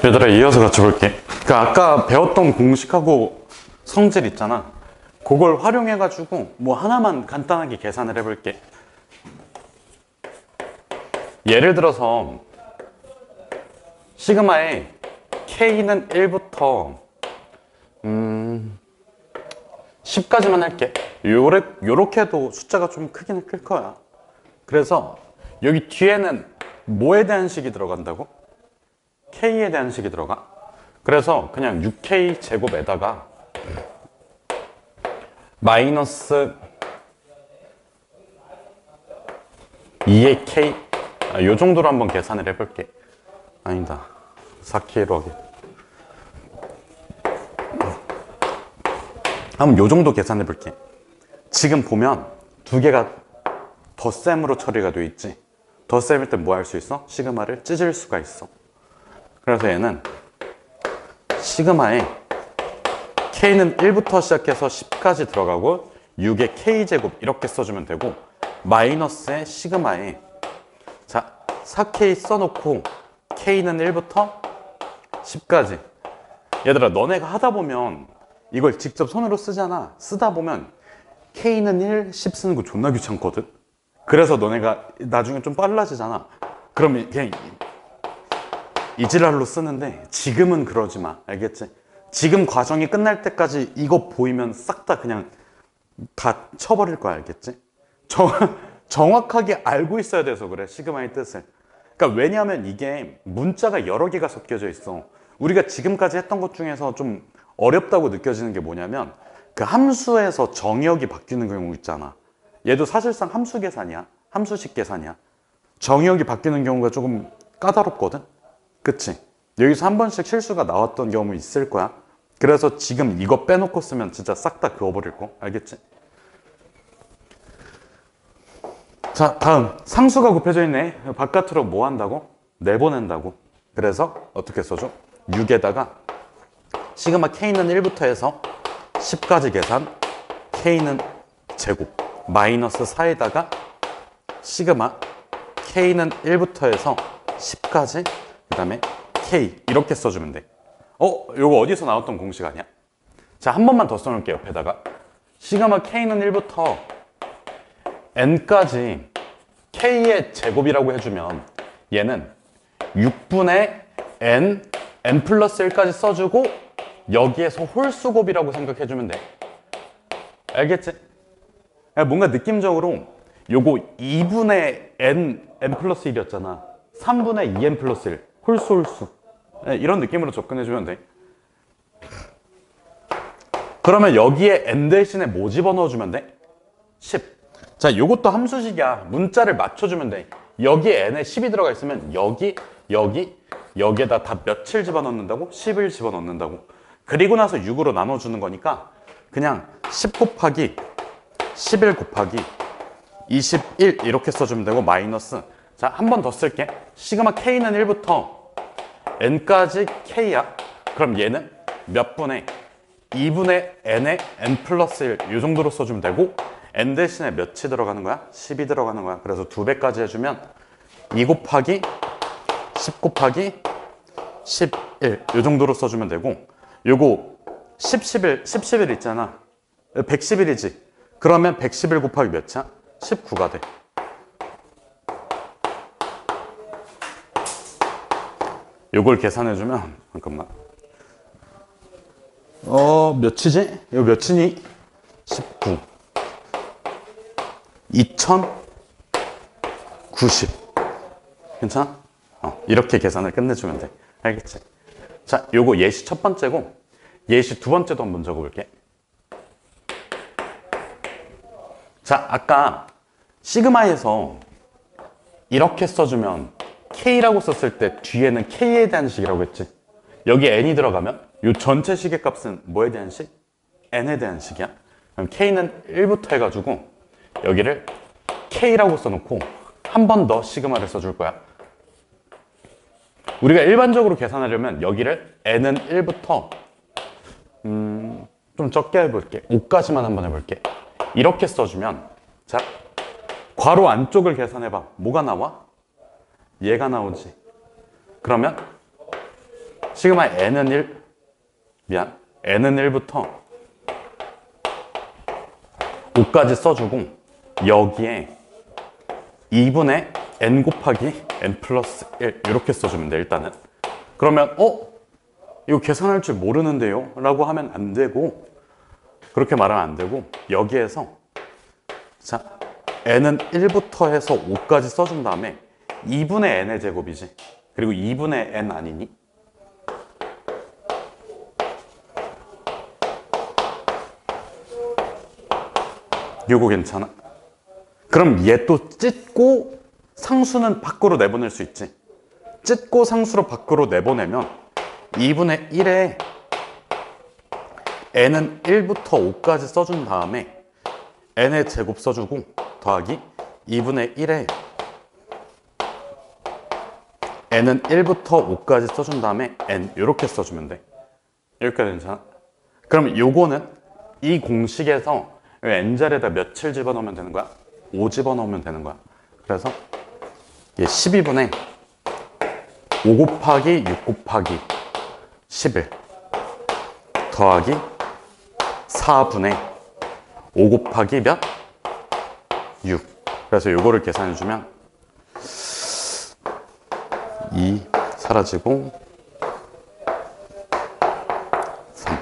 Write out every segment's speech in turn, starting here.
얘들아, 이어서 같이 볼게. 그러니까 아까 배웠던 공식하고 성질 있잖아. 그걸 활용해가지고 뭐 하나만 간단하게 계산을 해볼게. 예를 들어서 시그마의 K는 1부터 10까지만 할게. 요렇게 해도 숫자가 좀 크기는 클 거야. 그래서 여기 뒤에는 뭐에 대한 식이 들어간다고? K에 대한 식이 들어가. 그래서 그냥 6K 제곱에다가 마이너스 2의 K, 요 정도로 한번 계산을 해볼게. 아니다, 4K로 하게. 한번 요 정도 계산해 볼게. 지금 보면 두 개가 덧셈으로 처리가 되어 있지. 덧셈일 때 뭐 할 수 있어? 시그마를 찢을 수가 있어. 그래서 얘는 시그마에 K는 1부터 시작해서 10까지 들어가고 6의 K제곱 이렇게 써주면 되고, 마이너스의 시그마에 자 4K 써놓고 K는 1부터 10까지. 얘들아, 너네가 하다 보면 이걸 직접 손으로 쓰잖아. 쓰다 보면 K는 1, 10 쓰는 거 존나 귀찮거든. 그래서 너네가 나중에 좀 빨라지잖아. 그럼 그냥 이지랄로 쓰는데 지금은 그러지 마. 알겠지? 지금 과정이 끝날 때까지 이거 보이면 싹 다 그냥 다 쳐버릴 거야. 알겠지? 정확하게 알고 있어야 돼서 그래, 시그마의 뜻을. 그러니까 왜냐하면 이게 문자가 여러 개가 섞여져 있어. 우리가 지금까지 했던 것 중에서 좀 어렵다고 느껴지는 게 뭐냐면 그 함수에서 정의역이 바뀌는 경우 있잖아. 얘도 사실상 함수 계산이야. 함수식 계산이야. 정의역이 바뀌는 경우가 조금 까다롭거든. 그치? 여기서 한 번씩 실수가 나왔던 경우 있을 거야. 그래서 지금 이거 빼놓고 쓰면 진짜 싹 다 그어버릴 거. 알겠지? 자, 다음 상수가 곱해져 있네. 바깥으로 뭐 한다고? 내보낸다고. 그래서 어떻게 써줘? 6에다가 시그마 K는 1부터 해서 10까지 계산, K는 제곱, 마이너스 4에다가 시그마 K는 1부터 해서 10까지, 그 다음에 K 이렇게 써주면 돼. 요거 어디서 나왔던 공식 아니야? 자, 한 번만 더 써놓을게. 옆에다가 시그마 K는 1부터 N까지 K의 제곱이라고 해주면 얘는 6분의 N 플러스 1까지 써주고 여기에서 홀수곱이라고 생각해주면 돼. 알겠지? 뭔가 느낌적으로 요거 2분의 N 플러스 1이었잖아. 3분의 2N 플러스 1 홀수 이런 느낌으로 접근해주면 돼. 그러면 여기에 N 대신에 뭐 집어넣어주면 돼? 10. 자, 요것도 함수식이야. 문자를 맞춰주면 돼. 여기에 N에 10이 들어가 있으면 여기에다 다 며칠 집어넣는다고? 10을 집어넣는다고. 그리고 나서 6으로 나눠주는 거니까 그냥 10 곱하기 11 곱하기 21 이렇게 써주면 되고, 마이너스. 자, 한 번 더 쓸게. 시그마 K는 1부터 N까지 K야. 그럼 얘는 몇 분의 2분의 N에 N 플러스 1 이 정도로 써주면 되고, N 대신에 몇이 들어가는 거야? 10이 들어가는 거야. 그래서 2배까지 해주면 2 곱하기 10 곱하기 11 이 정도로 써주면 되고, 요거 10, 11 있잖아. 111이지. 그러면 111 곱하기 몇이야? 19가 돼. 요걸 계산해주면, 잠깐만. 몇이지? 이거 몇이니? 19. 2090. 괜찮아? 이렇게 계산을 끝내주면 돼. 알겠지? 자, 요거 예시 첫 번째고, 예시 두 번째도 한번 적어볼게. 자, 아까 시그마에서 이렇게 써주면 K라고 썼을 때 뒤에는 K에 대한 식이라고 했지. 여기 N이 들어가면 이 전체 식의 값은 뭐에 대한 식? N에 대한 식이야. 그럼 K는 1부터 해가지고 여기를 K라고 써놓고 한 번 더 시그마를 써줄 거야. 우리가 일반적으로 계산하려면 여기를 N은 1부터 좀 적게 해볼게. 5까지만 한번 해볼게. 이렇게 써주면, 자, 괄호 안쪽을 계산해봐. 뭐가 나와? 얘가 나오지. 그러면 시그마 n은 1, 미안, n은 1부터 5까지 써주고 여기에 2분의 n 곱하기 n 플러스 1 이렇게 써주면 돼. 일단은 그러면 이거 계산할 줄 모르는데요? 라고 하면 안 되고, 그렇게 말하면 안 되고, 여기에서 자 n은 1부터 해서 5까지 써준 다음에 2분의 n의 제곱이지. 그리고 2분의 n 아니니? 요거 괜찮아? 그럼 얘 또 찢고 상수는 밖으로 내보낼 수 있지. 찢고 상수로 밖으로 내보내면 2분의 1에 n은 1부터 5까지 써준 다음에 n의 제곱 써주고 더하기 2분의 1에 n은 1부터 5까지 써준 다음에 n 이렇게 써주면 돼. 여기까지 괜찮아? 그럼 요거는 이 공식에서 n자리에다 며칠 집어넣으면 되는 거야? 5 집어넣으면 되는 거야. 그래서 얘 12분의 5 곱하기 6 곱하기 11 더하기 4분의 5 곱하기 몇? 6. 그래서 요거를 계산해주면 2 사라지고 3.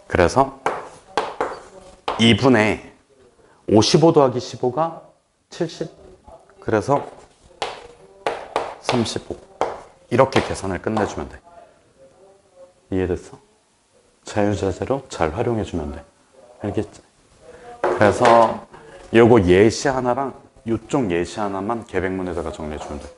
그래서 2분의 55 더하기 15가 70. 그래서 35. 이렇게 계산을 끝내주면 돼. 이해됐어? 자유자재로 잘 활용해주면 돼. 알겠지? 그래서 요거 예시 하나랑 요쪽 예시 하나만 계백문에다가 정리해주면 돼.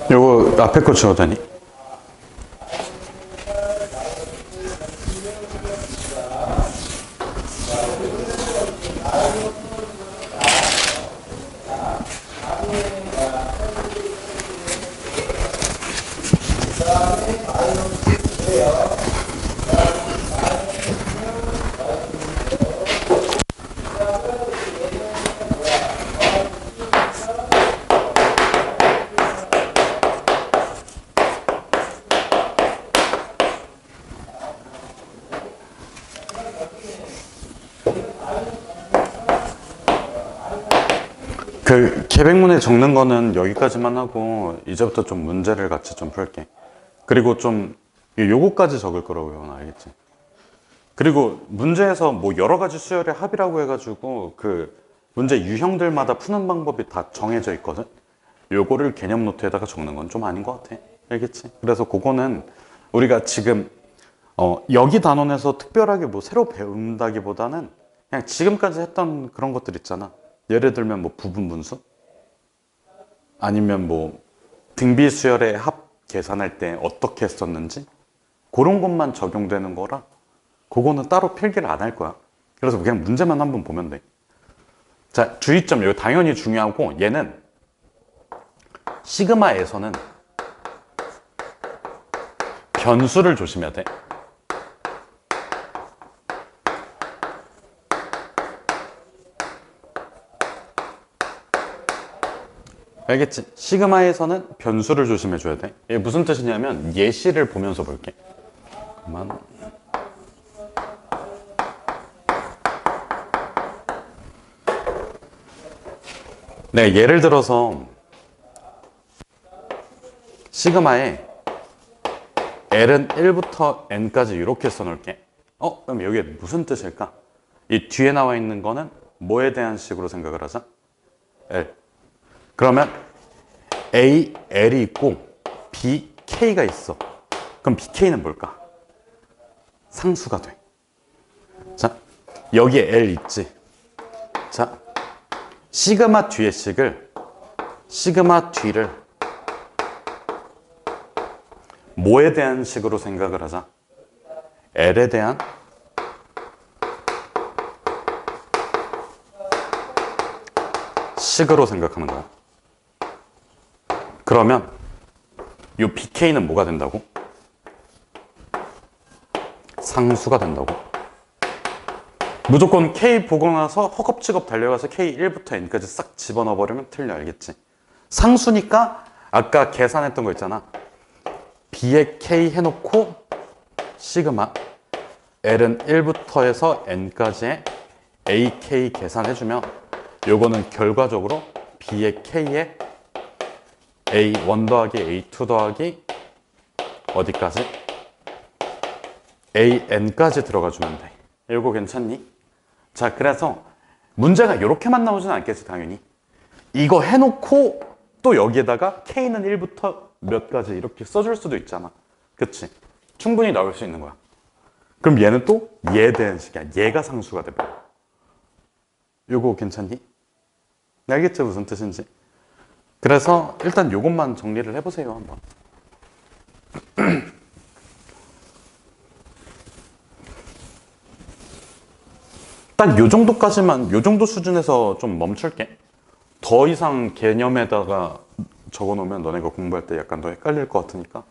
요거 앞에 거 지워도 되니? 그 계백문에 적는 거는 여기까지만 하고 이제부터 좀 문제를 같이 좀 풀게. 그리고 좀 요거까지 적을 거라고요. 알겠지? 그리고 문제에서 뭐 여러 가지 수열의 합이라고 해가지고 그 문제 유형들마다 푸는 방법이 다 정해져 있거든. 요거를 개념 노트에다가 적는 건 좀 아닌 것 같아. 알겠지? 그래서 그거는 우리가 지금 여기 단원에서 특별하게 뭐 새로 배운다기보다는 그냥 지금까지 했던 그런 것들 있잖아. 예를 들면 뭐 부분분수, 아니면 뭐 등비수열의 합 계산할 때 어떻게 했었는지 그런 것만 적용되는 거라 그거는 따로 필기를 안 할 거야. 그래서 그냥 문제만 한번 보면 돼. 자, 주의점, 이거 당연히 중요하고, 얘는 시그마에서는 변수를 조심해야 돼. 알겠지? 시그마에서는 변수를 조심해 줘야 돼. 이게 무슨 뜻이냐면 예시를 보면서 볼게. 그만. 네, 예를 들어서 시그마에 L은 1부터 N까지 이렇게 써놓을게. 그럼 여기에 무슨 뜻일까? 이 뒤에 나와 있는 거는 뭐에 대한 식으로 생각을 하자? L. 그러면 A, L이 있고 B, K가 있어. 그럼 BK는 뭘까? 상수가 돼. 자, 여기에 L 있지. 자, 시그마 뒤의 식을, 시그마 뒤를 뭐에 대한 식으로 생각을 하자? L에 대한 식으로 생각하는 거야. 그러면 이 BK는 뭐가 된다고? 상수가 된다고. 무조건 K 보고 나서 허겁지겁 달려가서 K1부터 N까지 싹 집어넣어 버리면 틀려. 알겠지? 상수니까 아까 계산했던 거 있잖아. B에 K 해놓고 시그마 L은 1부터 해서 N까지의 AK 계산해주면 요거는 결과적으로 B의 K에 A1 더하기 A2 더하기 어디까지? AN까지 들어가주면 돼. 요거 괜찮니? 자, 그래서 문제가 이렇게만 나오진 않겠지, 당연히. 이거 해놓고 또 여기에다가 K는 1부터 몇 가지 이렇게 써줄 수도 있잖아. 그치? 충분히 나올 수 있는 거야. 그럼 얘는 또 얘에 대한 식이야. 얘가 상수가 돼버려. 요거 괜찮니? 알겠죠? 무슨 뜻인지? 그래서 일단 요것만 정리를 해보세요, 한번. 딱 요 정도까지만, 요 정도 수준에서 좀 멈출게. 더 이상 개념에다가 적어 놓으면 너네가 공부할 때 약간 더 헷갈릴 것 같으니까.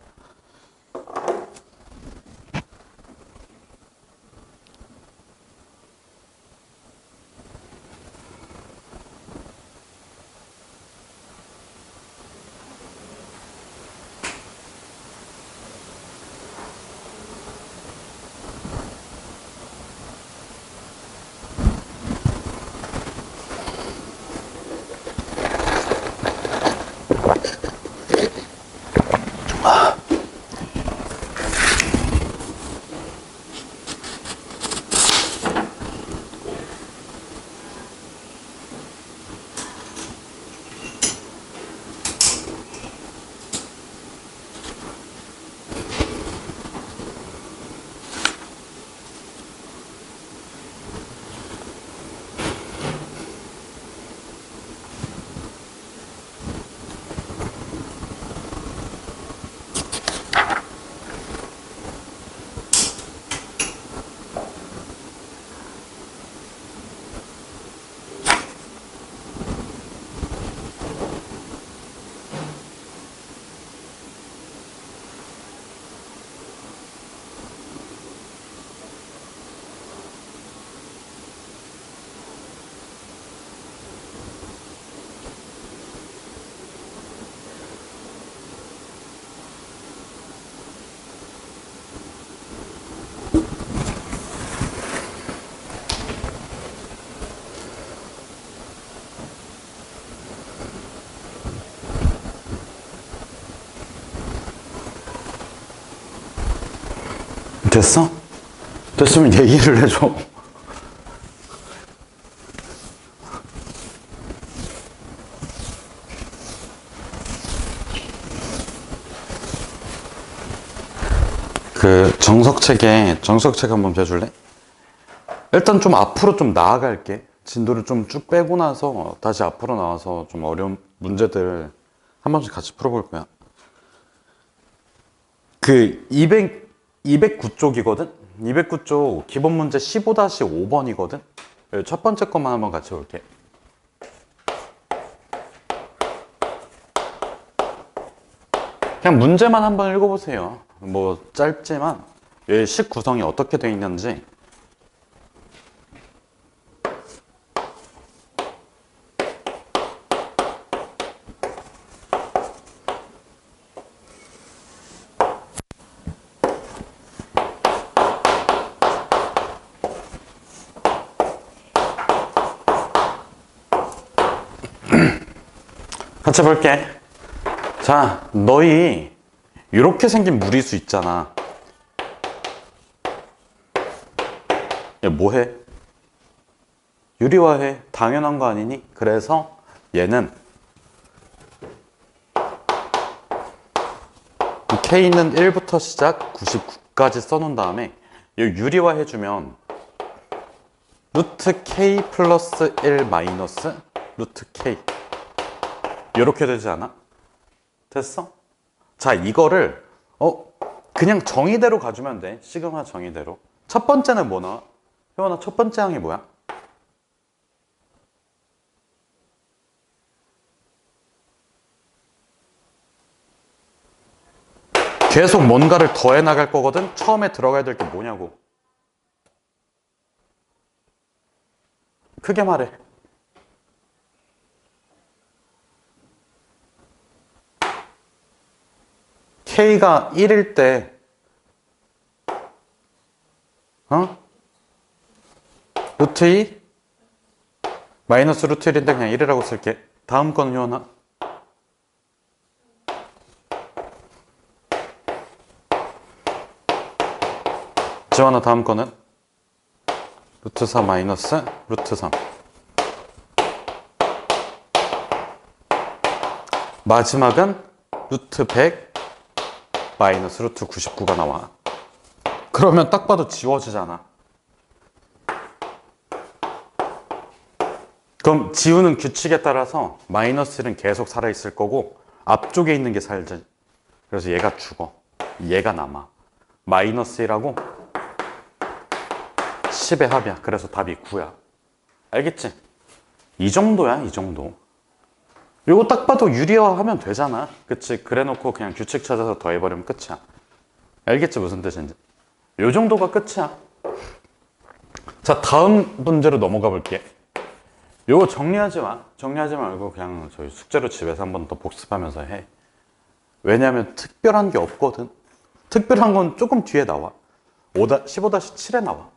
됐어? 됐으면 얘기를 해줘. 그 정석책 한번 펴줄래? 일단 좀 앞으로 좀 나아갈게. 진도를 좀 쭉 빼고 나서 다시 앞으로 나와서 좀 어려운 문제들 한 번씩 같이 풀어볼 거야. 그 209쪽이거든? 209쪽 기본 문제 15-5번이거든? 첫 번째 것만 한번 같이 볼게. 그냥 문제만 한번 읽어보세요. 뭐 짧지만 식 구성이 어떻게 되어 있는지. 같이 볼게. 자, 너희 이렇게 생긴 무리수 있잖아. 야, 뭐해? 유리화해. 당연한 거 아니니? 그래서 얘는 K는 1부터 시작 99까지 써놓은 다음에 유리화 해주면 루트 K 플러스 1 마이너스 루트 K 이렇게 되지 않아? 됐어? 자, 이거를 그냥 정의대로 가주면 돼. 시그마 정의대로. 첫 번째는 뭐 나와? 효원아, 첫 번째 항이 뭐야? 계속 뭔가를 더해 나갈 거거든? 처음에 들어가야 될 게 뭐냐고. 크게 말해. K가 1일 때 루트 2 마이너스 루트 1인데 그냥 1이라고 쓸게. 다음 거는 효원아. 지원아, 다음 거는 루트 4 마이너스 루트 3. 마지막은 루트 100 마이너스 루트 99가 나와. 그러면 딱 봐도 지워지잖아. 그럼 지우는 규칙에 따라서 마이너스 1은 계속 살아있을 거고 앞쪽에 있는 게 살지. 그래서 얘가 죽어. 얘가 남아. 마이너스 1하고 10의 합이야. 그래서 답이 9야. 알겠지? 이 정도야, 이 정도. 이거 딱 봐도 유리화 하면 되잖아. 그치? 그래 놓고 그냥 규칙 찾아서 더해버리면 끝이야. 알겠지? 무슨 뜻인지. 요 정도가 끝이야. 자, 다음 문제로 넘어가 볼게. 요거 정리하지 마. 정리하지 말고 그냥 저희 숙제로 집에서 한 번 더 복습하면서 해. 왜냐면 특별한 게 없거든. 특별한 건 조금 뒤에 나와. 15-7에 나와.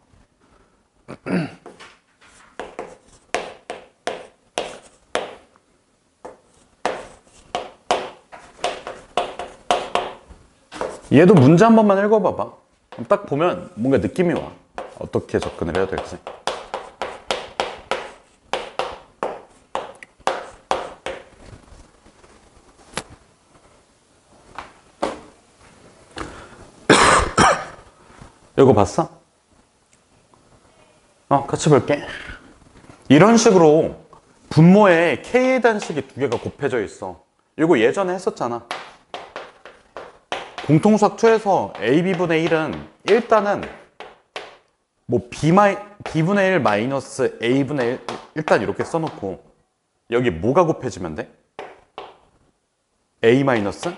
얘도 문제 한 번만 읽어봐봐. 딱 보면 뭔가 느낌이 와. 어떻게 접근을 해야 될지. 이거 봤어? 같이 볼게. 이런 식으로 분모에 K의 단식이 두 개가 곱해져 있어. 이거 예전에 했었잖아. 공통수학 2에서 AB분의 1은 일단은 뭐 B분의 1 마이너스 A분의 1 일단 이렇게 써놓고 여기 뭐가 곱해지면 돼? A 마이너스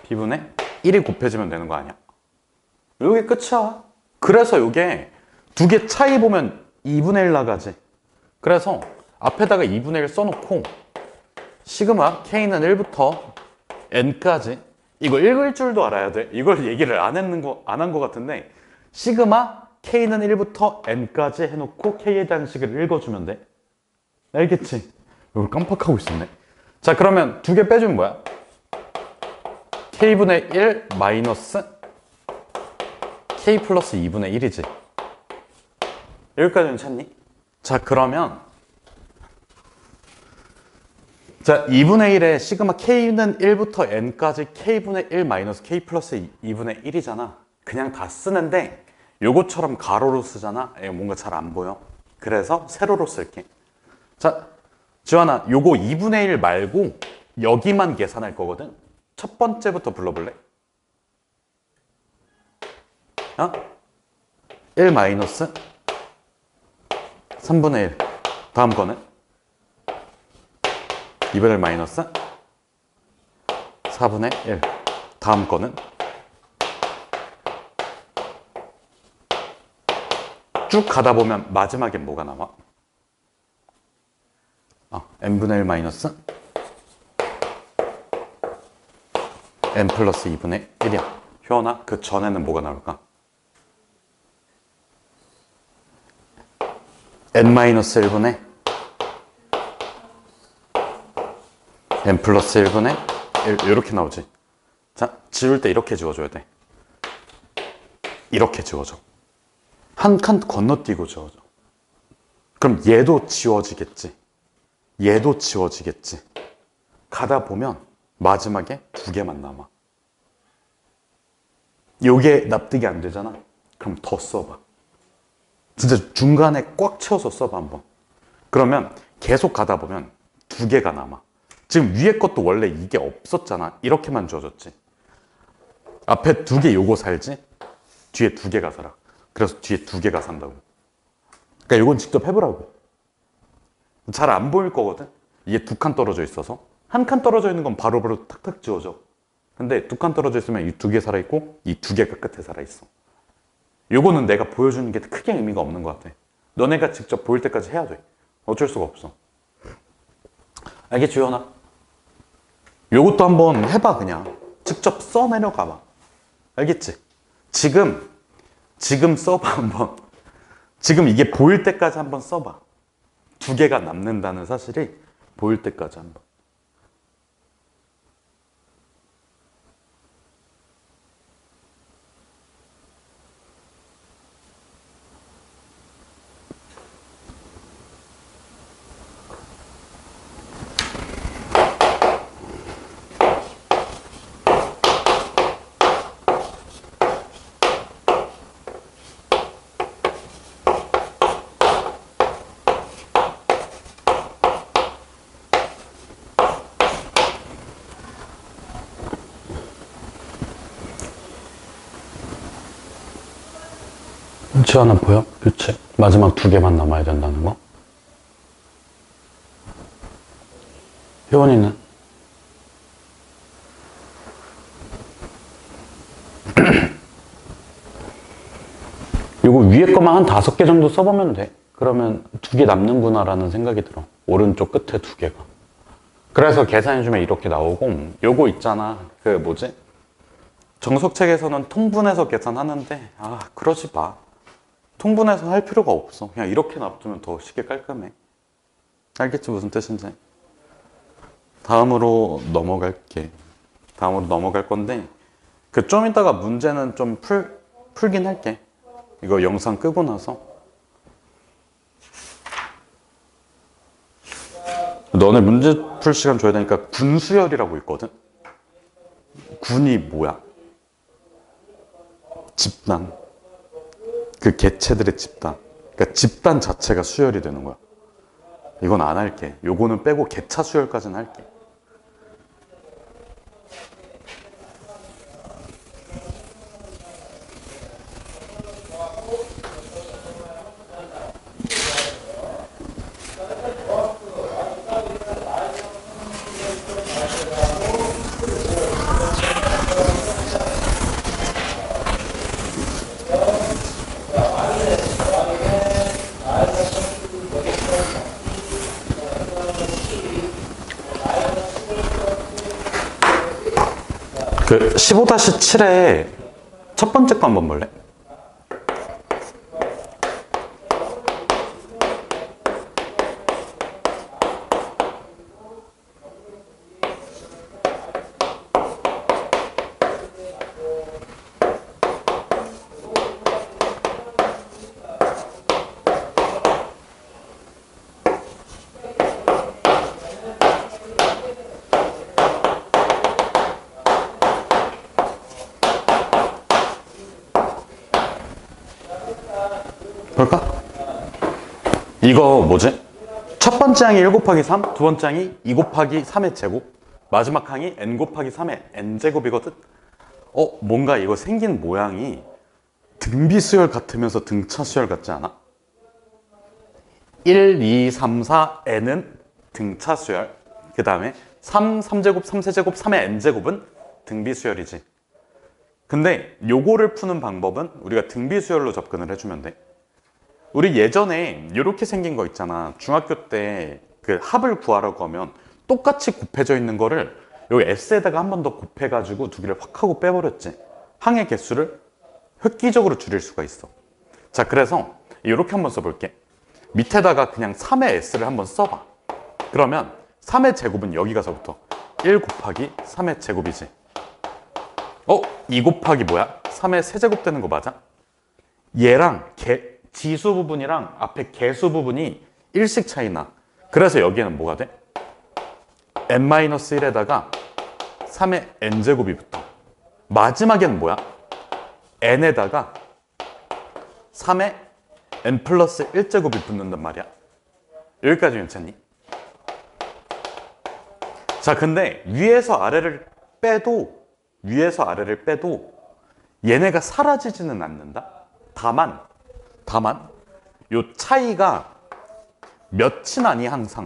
B분의 1이 곱해지면 되는 거 아니야? 이게 끝이야. 그래서 이게 두 개 차이 보면 2분의 1 나가지. 그래서 앞에다가 2분의 1 써놓고 시그마 K는 1부터 N까지. 이거 읽을 줄도 알아야 돼. 이걸 얘기를 안 한 거 같은데 시그마 K는 1부터 N까지 해놓고 K에 대한 식을 읽어주면 돼. 알겠지? 이걸 깜빡하고 있었네. 자, 그러면 두 개 빼주면 뭐야? K분의 1 마이너스 K 플러스 2분의 1이지. 여기까지는 찾니? 자, 그러면 자, 2분의 1에 시그마 K는 1부터 N까지 K분의 1 마이너스 K 플러스 2분의 1이잖아. 그냥 다 쓰는데 요거처럼 가로로 쓰잖아. 뭔가 잘 안 보여. 그래서 세로로 쓸게. 자, 지환아, 요거 2분의 1 말고 여기만 계산할 거거든. 첫 번째부터 불러볼래? 1 마이너스 3분의 1. 다음 거는 2분의 1 마이너스 4분의 1. 다음 거는 쭉 가다 보면 마지막에 뭐가 나와? n분의 1 마이너스 n 플러스 2분의 1이야. 효원아, 그 전에는 뭐가 나올까? n 마이너스 1분의 n 플러스 1분의 1 이렇게 나오지. 자, 지울 때 이렇게 지워줘야 돼. 이렇게 지워줘. 한 칸 건너뛰고 지워줘. 그럼 얘도 지워지겠지. 얘도 지워지겠지. 가다 보면 마지막에 두 개만 남아. 요게 납득이 안 되잖아. 그럼 더 써봐. 진짜 중간에 꽉 채워서 써봐 한번. 그러면 계속 가다 보면 두 개가 남아. 지금 위에 것도 원래 이게 없었잖아. 이렇게만 주어졌지. 앞에 두 개 요거 살지, 뒤에 두 개가 살아. 그래서 뒤에 두 개가 산다고. 그러니까 이건 직접 해보라고. 잘 안 보일 거거든. 이게 두 칸 떨어져 있어서. 한 칸 떨어져 있는 건 바로바로 탁탁 지워져. 근데 두 칸 떨어져 있으면 이 두 개 살아있고 이 두 개가 끝에 살아있어. 요거는 내가 보여주는 게 크게 의미가 없는 것 같아. 너네가 직접 보일 때까지 해야 돼. 어쩔 수가 없어. 알겠지, 효연아? 요것도 한번 해봐. 그냥 직접 써내려가 봐. 알겠지? 지금 써봐 한번. 지금 이게 보일 때까지 한번 써봐. 두 개가 남는다는 사실이 보일 때까지 한번. 하나 보여? 그치? 마지막 두 개만 남아야 된다는 거? 효원이는? 이거 위에 거만 한 5개 정도 써보면 돼. 그러면 두 개 남는구나 라는 생각이 들어. 오른쪽 끝에 두 개가. 그래서 계산해주면 이렇게 나오고, 요거 있잖아. 그 뭐지? 정석책에서는 통분해서 계산하는데, 그러지 마. 통분해서 할 필요가 없어. 그냥 이렇게 놔두면 더 쉽게 깔끔해. 알겠지? 무슨 뜻인지? 다음으로 넘어갈게. 다음으로 넘어갈 건데, 그 좀 이따가 문제는 좀 풀긴 할게. 이거 영상 끄고 나서. 너네 문제 풀 시간 줘야 되니까 군수열이라고 있거든? 군이 뭐야? 집단. 그 개체들의 집단. 그러니까 집단 자체가 수열이 되는 거야. 이건 안 할게. 요거는 빼고 개차 수열까지는 할게. 그 15-7에 첫 번째 거 한번 볼래? 볼까? 이거 뭐지? 첫 번째 항이 1 곱하기 3, 두 번째 항이 2 곱하기 3의 제곱, 마지막 항이 n 곱하기 3의 n제곱이거든? 뭔가 이거 생긴 모양이 등비수열 같으면서 등차수열 같지 않아? 1, 2, 3, 4, n은 등차수열, 그 다음에 3, 3제곱, 3세제곱, 3의 n제곱은 등비수열이지. 근데 요거를 푸는 방법은 우리가 등비수열로 접근을 해주면 돼. 우리 예전에 이렇게 생긴 거 있잖아. 중학교 때 그 합을 구하라고 하면 똑같이 곱해져 있는 거를 여기 S에다가 한 번 더 곱해가지고 두 개를 확 하고 빼버렸지. 항의 개수를 획기적으로 줄일 수가 있어. 자, 그래서 이렇게 한번 써볼게. 밑에다가 그냥 3의 S를 한번 써봐. 그러면 3의 제곱은 여기 가서부터 1 곱하기 3의 제곱이지. 2 곱하기 뭐야? 3의 세제곱 되는 거 맞아? 얘랑 지수 부분이랑 앞에 개수 부분이 1씩 차이 나. 그래서 여기에는 뭐가 돼? n-1에다가 3의 n제곱이 붙어. 마지막에는 뭐야? n에다가 3의 n 플러스 1제곱이 붙는단 말이야. 여기까지 괜찮니? 자, 근데 위에서 아래를 빼도 얘네가 사라지지는 않는다. 다만 요 차이가 몇이 나니 항상.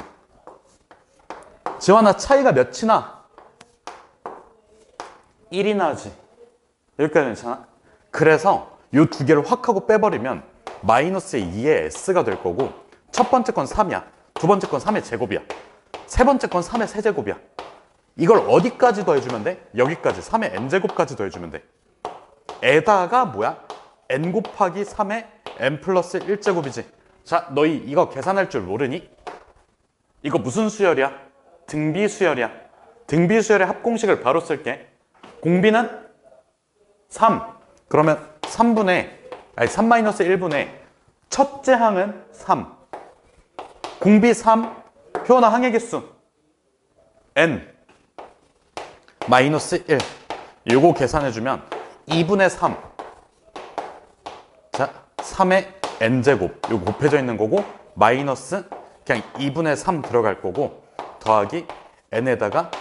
지환아, 차이가 몇이 나? 1이 나지. 여기까지 괜찮아? 그래서 요 두 개를 확 하고 빼버리면 마이너스 2의 s가 될 거고, 첫 번째 건 3이야. 두 번째 건 3의 제곱이야. 세 번째 건 3의 세제곱이야. 이걸 어디까지 더해주면 돼? 여기까지 3의 n제곱까지 더해주면 돼. 에다가 뭐야? n 곱하기 3의 n 플러스 1제곱이지. 자, 너희 이거 계산할 줄 모르니? 이거 무슨 수열이야? 등비수열이야. 등비수열의 합공식을 바로 쓸게. 공비는 3. 그러면 3-1분의 첫째 항은 3. 공비 3, 표현한 항의 개수 n 마이너스 1. 요거 계산해주면 2분의 3. 자, 3의 n제곱. 요거 곱해져 있는 거고, 마이너스 그냥 2분의 3 들어갈 거고, 더하기 n에다가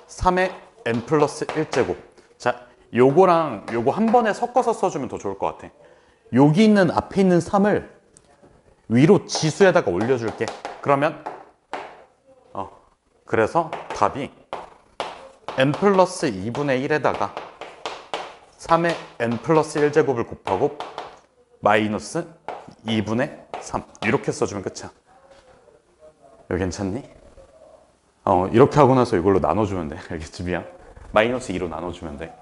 3의 n 플러스 1제곱. 자, 요거랑 요거 한 번에 섞어서 써주면 더 좋을 것 같아. 여기 있는 앞에 있는 3을 위로 지수에다가 올려줄게. 그러면 그래서 답이 n 플러스 2분의 1에다가 3의 n 플러스 1제곱을 곱하고 마이너스 2분의 3 이렇게 써주면 끝이야. 여기 괜찮니? 이렇게 하고 나서 이걸로 나눠주면 돼. 알겠지? 미안. 마이너스 2로 나눠주면 돼.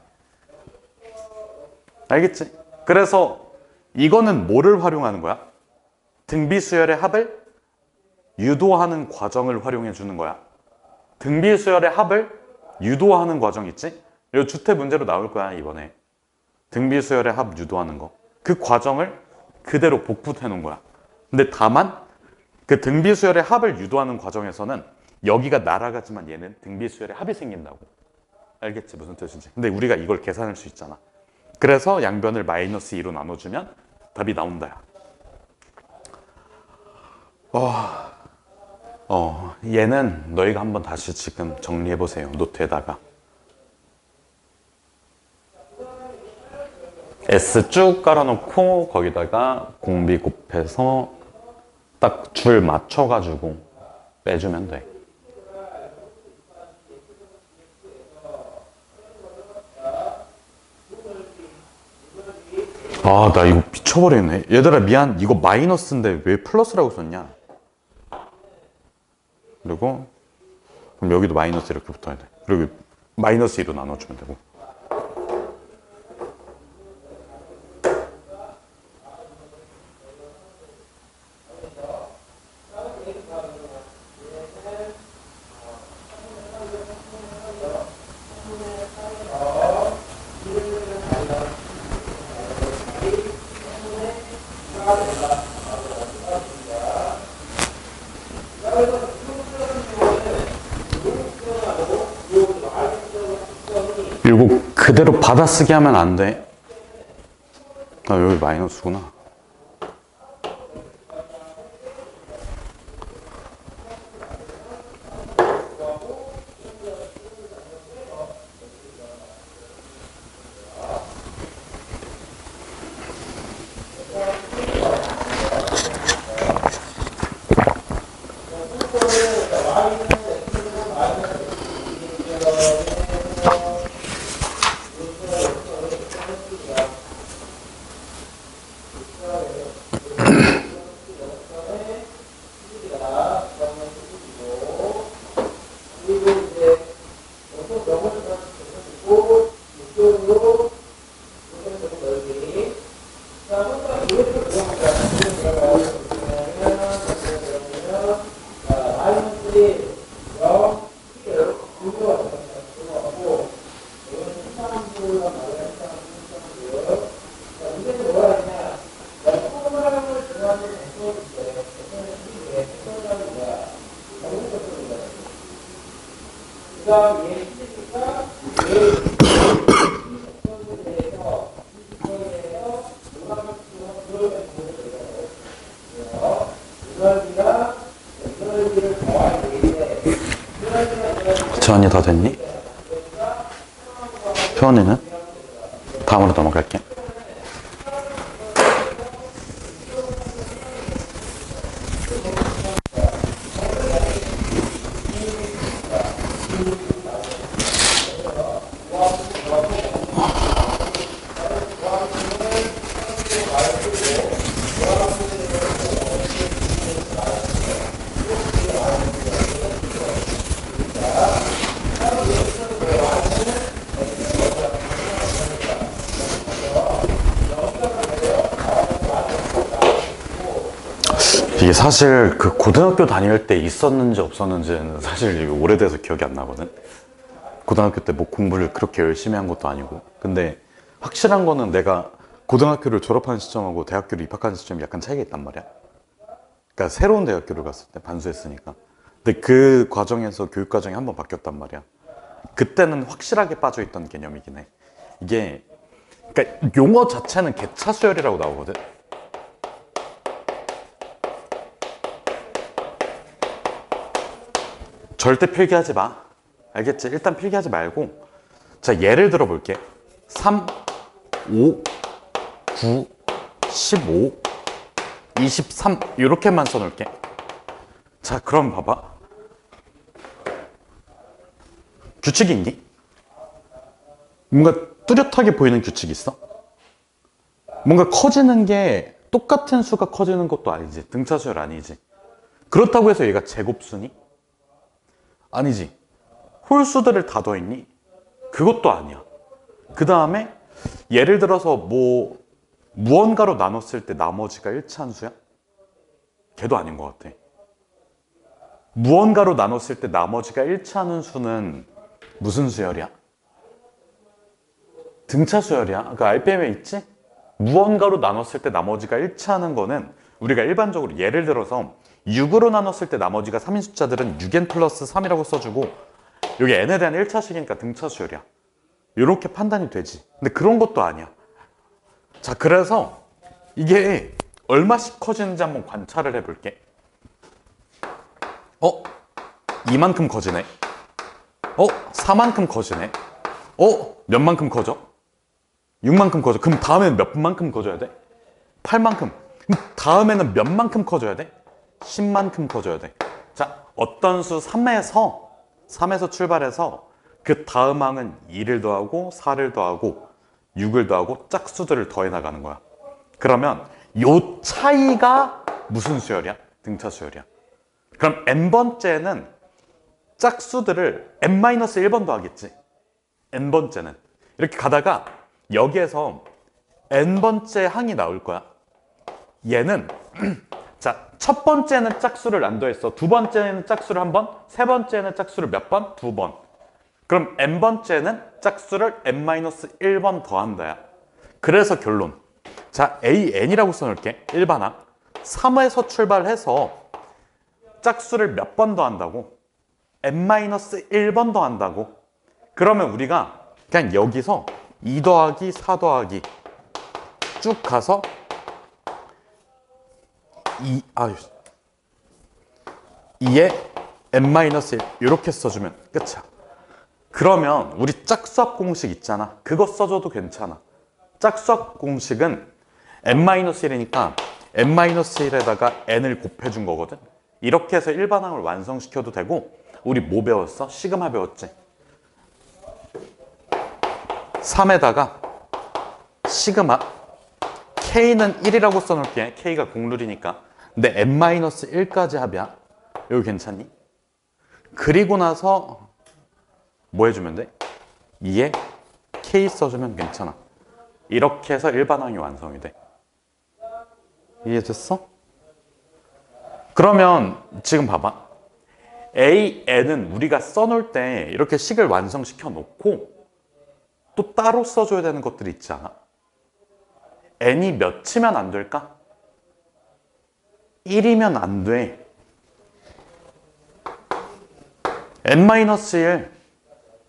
알겠지? 그래서 이거는 뭐를 활용하는 거야? 등비수열의 합을 유도하는 과정을 활용해 주는 거야. 등비수열의 합을 유도하는 과정 있지? 이거 주태 문제로 나올 거야, 이번에. 등비수열의 합 유도하는 거. 그 과정을 그대로 복붙해 놓은 거야. 근데 다만 그 등비수열의 합을 유도하는 과정에서는 여기가 날아가지만 얘는 등비수열의 합이 생긴다고. 알겠지? 무슨 뜻인지. 근데 우리가 이걸 계산할 수 있잖아. 그래서 양변을 마이너스 2로 나눠주면 답이 나온다. 얘는 너희가 한번 다시 지금 정리해보세요. 노트에다가. S 쭉 깔아놓고 거기다가 공비 곱해서 딱 줄 맞춰가지고 빼주면 돼. 나 이거 미쳐버리겠네. 얘들아, 미안. 이거 마이너스인데 왜 플러스라고 썼냐? 그리고 그럼 여기도 마이너스 이렇게 붙어야 돼. 그리고 마이너스 2로 나눠주면 되고. 이거 그대로 받아쓰기 하면 안 돼. 여기 마이너스구나. 지원이 다 됐니? 표현이는? 다음으로 넘어갈게. 이게 사실 그 고등학교 다닐 때 있었는지 없었는지는 사실 이게 오래돼서 기억이 안 나거든. 고등학교 때 뭐 공부를 그렇게 열심히 한 것도 아니고. 근데 확실한 거는 내가 고등학교를 졸업한 시점하고 대학교를 입학한 시점이 약간 차이가 있단 말이야. 그러니까 새로운 대학교를 갔을 때 반수했으니까. 근데 그 과정에서 교육 과정이 한번 바뀌었단 말이야. 그때는 확실하게 빠져있던 개념이긴 해. 이게 그러니까 용어 자체는 개차수열이라고 나오거든. 절대 필기하지 마. 알겠지? 일단 필기하지 말고. 자, 예를 들어 볼게. 3, 5, 9, 15, 23 이렇게만 써놓을게. 자, 그럼 봐봐. 규칙이 있니? 뭔가 뚜렷하게 보이는 규칙이 있어? 뭔가 커지는 게 똑같은 수가 커지는 것도 아니지. 등차수열 아니지. 그렇다고 해서 얘가 제곱수니? 아니지. 홀수들을 다 더했니? 그것도 아니야. 그 다음에 예를 들어서 뭐 무언가로 나눴을 때 나머지가 일차함수야? 걔도 아닌 것 같아. 무언가로 나눴을 때 나머지가 일치하는 수는 무슨 수열이야? 등차 수열이야. 그 RPM에 있지? 무언가로 나눴을 때 나머지가 일치하는 거는 우리가 일반적으로 예를 들어서 6으로 나눴을 때 나머지가 3인 숫자들은 6n 플러스 3이라고 써주고 여기 n에 대한 1차식이니까 등차 수열이야. 이렇게 판단이 되지. 근데 그런 것도 아니야. 자, 그래서 이게 얼마씩 커지는지 한번 관찰을 해볼게. 이만큼 커지네. 4만큼 커지네. 몇만큼 커져? 6만큼 커져. 그럼 다음에는 몇 만큼 커져야 돼? 8만큼. 그럼 다음에는 몇 만큼 커져야 돼? 10만큼 커져야 돼. 자, 어떤 수 3에서 출발해서 그 다음 항은 2를 더하고 4를 더하고 6을 더하고 짝수들을 더해 나가는 거야. 그러면 요 차이가 무슨 수열이야? 등차 수열이야. 그럼 n번째는 짝수들을 n-1번 더하겠지. n번째는 이렇게 가다가 여기에서 n번째 항이 나올 거야. 얘는 자, 첫 번째는 짝수를 안 더했어. 두 번째는 짝수를 한 번, 세 번째는 짝수를 몇 번? 두 번. 그럼 n번째는 짝수를 n-1번 더한다야. 그래서 결론. 자, AN이라고 써놓을게. 일반항. 3에서 출발해서 짝수를 몇 번 더한다고? n-1번 더한다고? 그러면 우리가 그냥 여기서 2 더하기 4 더하기 쭉 가서 2에 n-1 이렇게 써주면 끝이야. 그러면 우리 짝수합 공식 있잖아. 그거 써줘도 괜찮아. 짝수합 공식은 n-1이니까 n-1에다가 n을 곱해준 거거든. 이렇게 해서 일반항을 완성시켜도 되고, 우리 뭐 배웠어? 시그마 배웠지? 3에다가 시그마 K는 1이라고 써놓을게. K가 공룰이니까. 근데 n-1까지 합이야. 여기 괜찮니? 그리고 나서 뭐 해주면 돼? 2에 K 써주면 괜찮아. 이렇게 해서 일반항이 완성이 돼. 이해됐어? 그러면 지금 봐봐. A, N은 우리가 써놓을 때 이렇게 식을 완성시켜 놓고 또 따로 써줘야 되는 것들이 있지 않아? N이 몇이면 안 될까? 1이면 안 돼. n-1,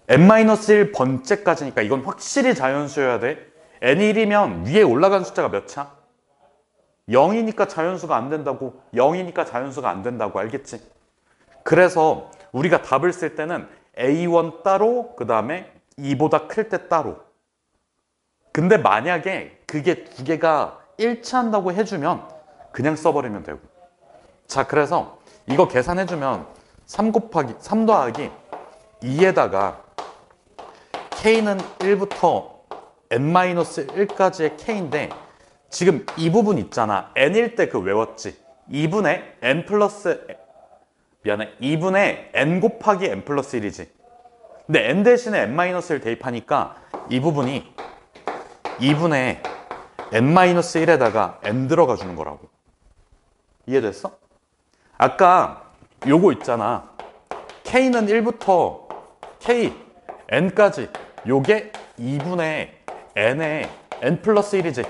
n-1 번째까지니까 이건 확실히 자연수여야 돼. n이 1이면 위에 올라간 숫자가 몇이야? 0이니까 자연수가 안 된다고. 0이니까 자연수가 안 된다고. 알겠지? 그래서 우리가 답을 쓸 때는 A1 따로, 그 다음에 2보다 클 때 따로. 근데 만약에 그게 두 개가 일치한다고 해주면 그냥 써버리면 되고. 자, 그래서 이거 계산해주면 3 더하기 2에다가 K는 1부터 n-1까지의 K인데 지금 이 부분 있잖아. n일 때 그 외웠지? 2분의 n 플러스 미안해. 2분의 n 곱하기 n 플러스 1이지. 근데 n 대신에 n-1 대입하니까 이 부분이 2분의 n-1에다가 n 들어가 주는 거라고. 이해됐어? 아까 요거 있잖아. K는 1부터 K, N까지. 요게 2분의 N에 N 플러스 1이지.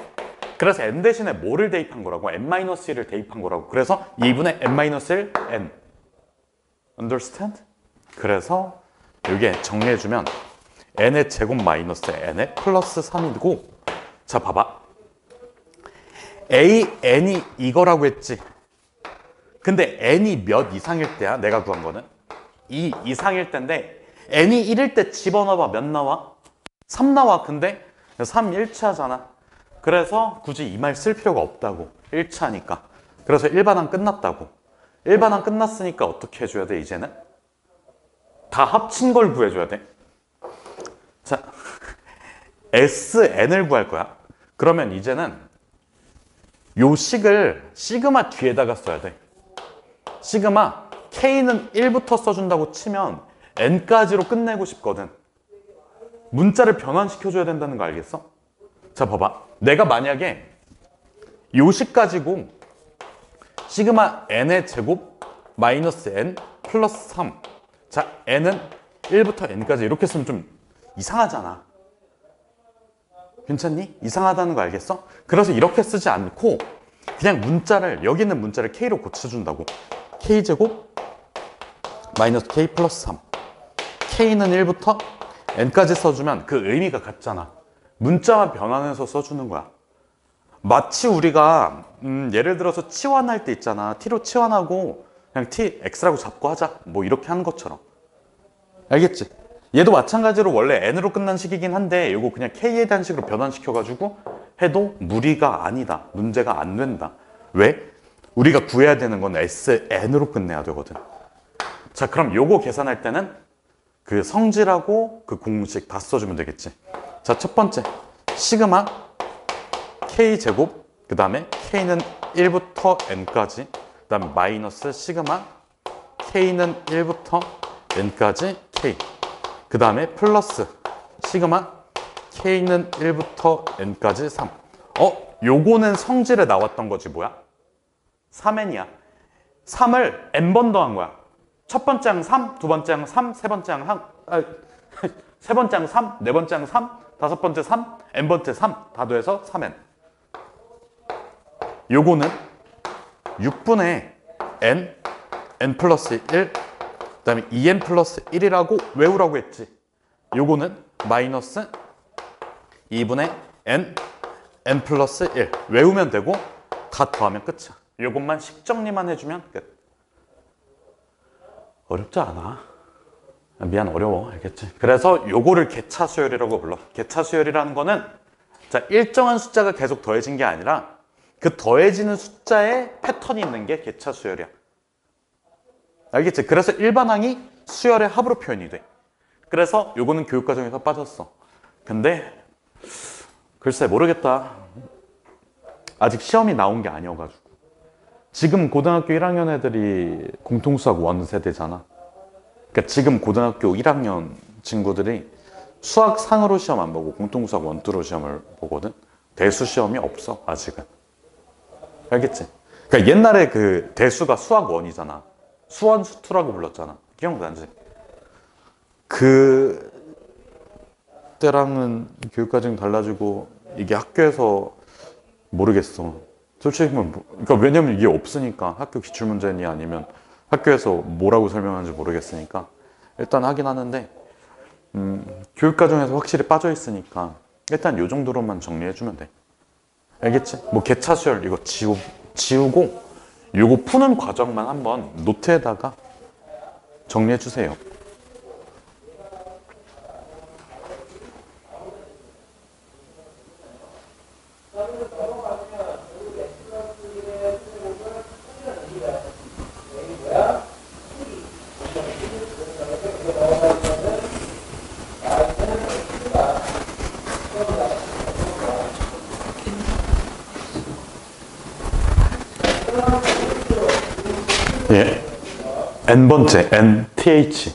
그래서 N 대신에 뭐를 대입한 거라고? N-1을 대입한 거라고. 그래서 2분의 N-1, N. Understand? 그래서 요게 정리해주면 N의 제곱 마이너스 N의 플러스 3이고, 자, 봐봐. A, N이 이거라고 했지. 근데 N이 몇 이상일 때야? 내가 구한 거는 2 이상일 때인데 N이 1일 때 집어넣어봐. 몇 나와? 3 나와. 근데 3 일치하잖아. 그래서 굳이 이 말 쓸 필요가 없다고. 일치하니까. 그래서 일반항 끝났다고. 일반항 끝났으니까 어떻게 해줘야 돼? 이제는 다 합친 걸 구해줘야 돼. 자, SN을 구할 거야. 그러면 이제는 요 식을 시그마 뒤에다가 써야 돼. 시그마 K는 1부터 써준다고 치면 N까지로 끝내고 싶거든. 문자를 변환시켜줘야 된다는 거 알겠어? 자, 봐봐. 내가 만약에 요 식 가지고 시그마 N의 제곱 마이너스 N 플러스 3. 자, N은 1부터 N까지 이렇게 쓰면 좀 이상하잖아. 괜찮니? 이상하다는 거 알겠어? 그래서 이렇게 쓰지 않고 그냥 문자를, 여기 있는 문자를 K로 고쳐준다고. K제곱 마이너스 K 플러스 3. K는 1부터 N까지 써주면 그 의미가 같잖아. 문자만 변환해서 써주는 거야. 마치 우리가 예를 들어서 치환할 때 있잖아. T로 치환하고 그냥 T, X라고 잡고 하자. 뭐 이렇게 하는 것처럼. 알겠지? 얘도 마찬가지로 원래 N으로 끝난 식이긴 한데 이거 그냥 K에 대한 식으로 변환시켜가지고 해도 무리가 아니다. 문제가 안 된다. 왜? 우리가 구해야 되는 건 SN으로 끝내야 되거든. 자, 그럼 요거 계산할 때는 그 성질하고 그 공식 다 써주면 되겠지. 자, 첫 번째 시그마 K제곱, 그 다음에 K는 1부터 N까지, 그 다음에 마이너스 시그마 K는 1부터 N까지 K, 그 다음에 플러스 시그마 K는 1부터 N까지 3. 요거는 성질에 나왔던 거지. 뭐야? 3N이야. 3을 N번 더한 거야. 첫 번째 항 3, 두 번째 항 3, 세 번째 항 세 번째 항 3, 네 번째 항 3, 다섯 번째 3, N번째 3. 다 더해서 3N. 요거는 6분의 N, N 플러스 1, 그 다음에 2N 플러스 1이라고 외우라고 했지. 요거는 마이너스 2분의 N, N 플러스 1. 외우면 되고 다 더하면 끝이야. 요것만 식정리만 해주면 끝. 어렵지 않아. 미안, 어려워. 알겠지? 그래서 요거를 개차수열이라고 불러. 개차수열이라는 거는 자, 일정한 숫자가 계속 더해진 게 아니라 그 더해지는 숫자에 패턴이 있는 게 개차수열이야. 알겠지? 그래서 일반항이 수열의 합으로 표현이 돼. 그래서 요거는 교육과정에서 빠졌어. 근데 글쎄 모르겠다. 아직 시험이 나온 게 아니어가지고. 지금 고등학교 1학년 애들이 공통수학 원세대잖아. 그러니까 지금 고등학교 1학년 친구들이 수학 상으로 시험 안 보고 공통수학 원투로 시험을 보거든. 대수 시험이 없어 아직은. 알겠지? 그러니까 옛날에 그 대수가 수학 원이잖아. 수원 수투라고 불렀잖아. 기억나지? 그 때랑은 교육과정이 달라지고 이게 학교에서 모르겠어. 솔직히 그러니까 왜냐면 이게 없으니까 학교 기출문제니 아니면 학교에서 뭐라고 설명하는지 모르겠으니까 일단 하긴 하는데 교육과정에서 확실히 빠져 있으니까 일단 요 정도로만 정리해주면 돼. 알겠지? 뭐 개차수열 이거 지우고 요거 푸는 과정만 한번 노트에다가 정리해주세요. 예, n번째 nth.